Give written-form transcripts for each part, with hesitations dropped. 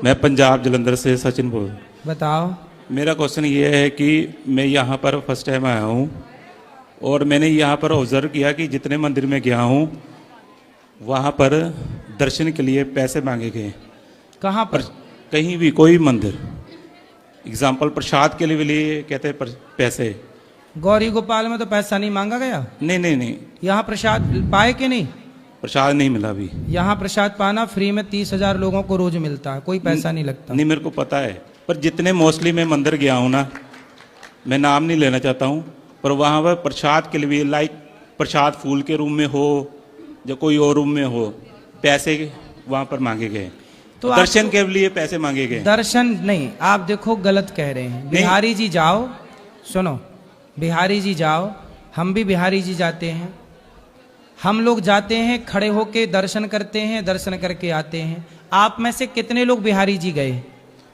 मैं पंजाब जलंधर से सचिन बोल। बताओ। मेरा क्वेश्चन ये है कि मैं यहाँ पर फर्स्ट टाइम आया हूँ और मैंने यहाँ पर ऑब्जर्व किया कि जितने मंदिर में गया हूँ वहाँ पर दर्शन के लिए पैसे मांगे गए। कहाँ पर? कहीं भी कोई मंदिर, एग्जाम्पल प्रसाद के लिए कहते हैं पैसे। गौरी गोपाल में तो पैसा नहीं मांगा गया। नहीं, यहाँ प्रसाद पाए कि नहीं? प्रसाद नहीं मिला अभी। यहाँ प्रसाद पाना फ्री में 30,000 लोगों को रोज मिलता है, कोई पैसा नहीं लगता। नहीं, मेरे को पता है, पर जितने मोस्टली मैं मंदिर गया हूँ ना, मैं नाम नहीं लेना चाहता हूँ, पर वहाँ पर प्रसाद के लिए लाइक प्रसाद फूल के रूम में हो या कोई और रूम में हो, पैसे वहाँ पर मांगे गए। तो दर्शन के लिए पैसे मांगे गए। दर्शन नहीं, आप देखो गलत कह रहे हैं। बिहारी जी जाओ, सुनो, बिहारी जी जाओ, हम भी बिहारी जी जाते हैं, हम लोग जाते हैं खड़े होके दर्शन करते हैं, दर्शन करके आते हैं। आप में से कितने लोग बिहारी जी गए?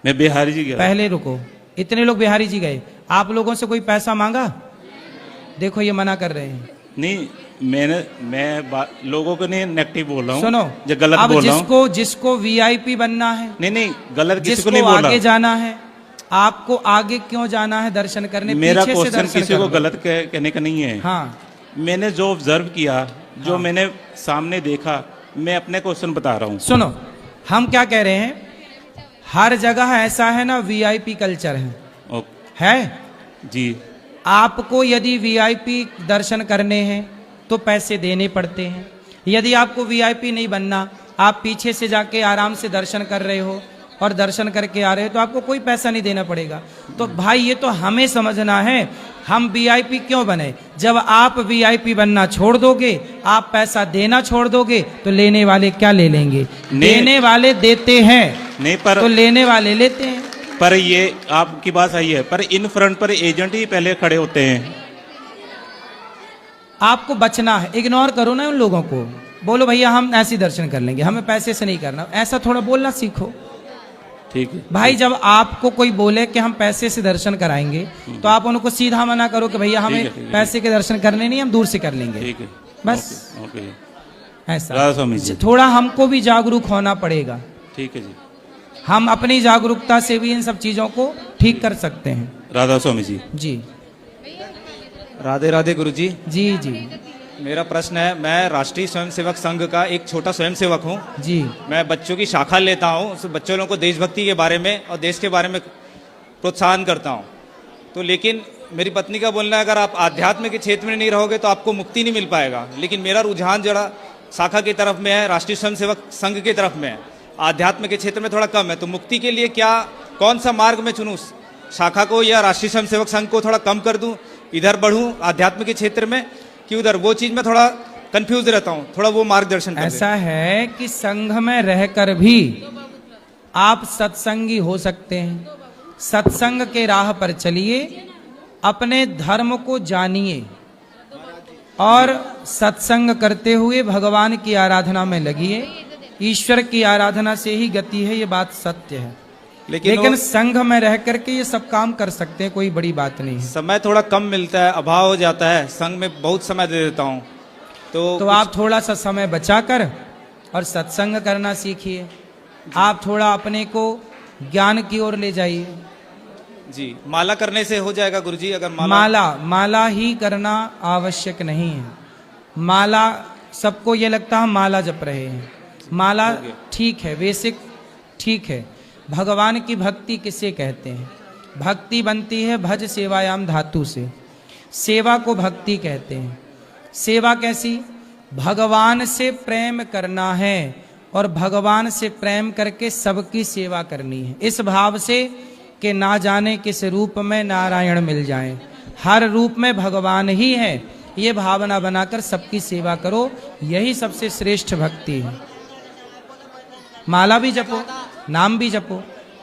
मैं बिहारी जी गया। पहले रुको, इतने लोग बिहारी जी गए, आप लोगों से कोई पैसा मांगा? देखो ये मना कर रहे हैं। नहीं, मैं लोगों को नहीं नेगेटिव बोल रहा हूँ। सुनो, जो गलत अब बोल रहा हूँ। जिसको वीआईपी बनना है, नहीं गलत किसी को जिसको नहीं बोल रहा। आगे जाना है, आपको आगे क्यों जाना है दर्शन करने? मेरा पीछे से क्वेश्चन दर्शन किसी को करना। गलत कहने का नहीं है। हाँ, मैंने जो ऑब्जर्व किया, जो हाँ। मैंने सामने देखा, मैं अपने क्वेश्चन बता रहा हूँ। सुनो, हम क्या कह रहे हैं, हर जगह ऐसा है ना, वीआईपी कल्चर है जी। आपको यदि वीआईपी दर्शन करने हैं तो पैसे देने पड़ते हैं। यदि आपको वीआईपी नहीं बनना, आप पीछे से जाके आराम से दर्शन कर रहे हो और दर्शन करके आ रहे हो, तो आपको कोई पैसा नहीं देना पड़ेगा। तो भाई ये तो हमें समझना है, हम वीआईपी क्यों बने? जब आप वीआईपी बनना छोड़ दोगे, आप पैसा देना छोड़ दोगे, तो लेने वाले क्या ले लेंगे? देने वाले देते हैं, नहीं पर तो लेने वाले लेते हैं। पर ये आपकी बात सही है, पर इन फ्रंट पर एजेंट ही पहले खड़े होते हैं। आपको बचना है, इग्नोर करो ना उन लोगों को, बोलो भैया हम ऐसे दर्शन कर लेंगे, हमें पैसे से नहीं करना। ऐसा थोड़ा बोलना सीखो। ठीक है भाई, जब आपको कोई बोले कि हम पैसे से दर्शन कराएंगे, तो आप उनको सीधा मना करो कि भैया हमें पैसे के दर्शन करने नहीं, हम दूर से कर लेंगे। ठीक है, बस ओके। ऐसा स्वामी जी, थोड़ा हमको भी जागरूक होना पड़ेगा। ठीक है जी, हम अपनी जागरूकता से भी इन सब चीजों को ठीक कर सकते हैं। राधा स्वामी जी। जी राधे राधे गुरुजी। जी जी मेरा प्रश्न है, मैं राष्ट्रीय स्वयंसेवक संघ का एक छोटा स्वयंसेवक हूँ। जी। मैं बच्चों की शाखा लेता हूँ, उस बच्चों लोगों को देशभक्ति के बारे में और देश के बारे में प्रोत्साहन करता हूँ। तो लेकिन मेरी पत्नी का बोलना है, अगर आप आध्यात्म के क्षेत्र में नहीं रहोगे तो आपको मुक्ति नहीं मिल पाएगा। लेकिन मेरा रुझान जरा शाखा की तरफ में है, राष्ट्रीय स्वयंसेवक संघ की तरफ में है, आध्यात्म के क्षेत्र में थोड़ा कम है। तो मुक्ति के लिए क्या, कौन सा मार्ग मैं चुनूं? शाखा को या राष्ट्रीय स्वयंसेवक संघ को थोड़ा कम कर दूं, इधर बढ़ूं आध्यात्म के क्षेत्र में, कि उधर? वो चीज में थोड़ा कंफ्यूज रहता हूं, थोड़ा वो मार्गदर्शन कर दें। ऐसा है कि संघ में रहकर भी आप सत्संगी हो सकते हैं। सत्संग के राह पर चलिए, अपने धर्म को जानिए और सत्संग करते हुए भगवान की आराधना में लगिए। ईश्वर की आराधना से ही गति है, ये बात सत्य है। लेकिन संघ में रह करके ये सब काम कर सकते हैं, कोई बड़ी बात नहीं है। समय थोड़ा कम मिलता है, अभाव हो जाता है, संघ में बहुत समय दे देता हूँ। तो आप थोड़ा सा समय बचाकर और सत्संग करना सीखिए। आप थोड़ा अपने को ज्ञान की ओर ले जाइए। जी, माला करने से हो जाएगा गुरुजी? अगर माला ही करना आवश्यक नहीं है। माला, सबको ये लगता है माला जप रहे हैं, माला ठीक है, बेसिक ठीक है। भगवान की भक्ति किसे कहते हैं? भक्ति बनती है भज सेवायाम धातु से। सेवा को भक्ति कहते हैं। सेवा कैसी? भगवान से प्रेम करना है और भगवान से प्रेम करके सबकी सेवा करनी है, इस भाव से कि ना जाने किस रूप में नारायण मिल जाएं, हर रूप में भगवान ही है, ये भावना बनाकर सबकी सेवा करो। यही सबसे श्रेष्ठ भक्ति है। माला भी जपो, नाम भी जपो,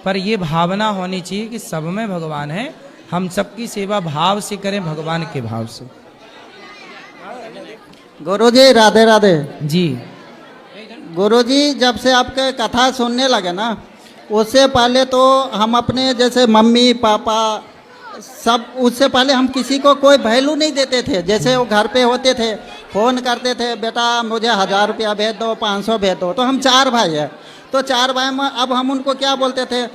पर ये भावना होनी चाहिए कि सब में भगवान है, हम सबकी सेवा भाव से करें, भगवान के भाव से। गुरुजी राधे राधे जी। गुरुजी, जब से आपके कथा सुनने लगे ना, उससे पहले तो हम अपने जैसे मम्मी पापा सब, उससे पहले हम किसी को कोई वैल्यू नहीं देते थे। जैसे वो घर पे होते थे, फ़ोन करते थे, बेटा मुझे 1000 रुपया भेज दो, 500 भेज दो। तो हम 4 भाई हैं, तो 4 भाई में अब हम उनको क्या बोलते थे,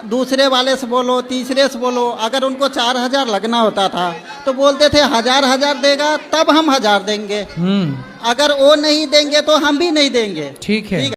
दूसरे वाले से बोलो, तीसरे से बोलो। अगर उनको 4000 लगना होता था तो बोलते थे 1000 देगा तब हम 1000 देंगे, अगर वो नहीं देंगे तो हम भी नहीं देंगे। ठीक है।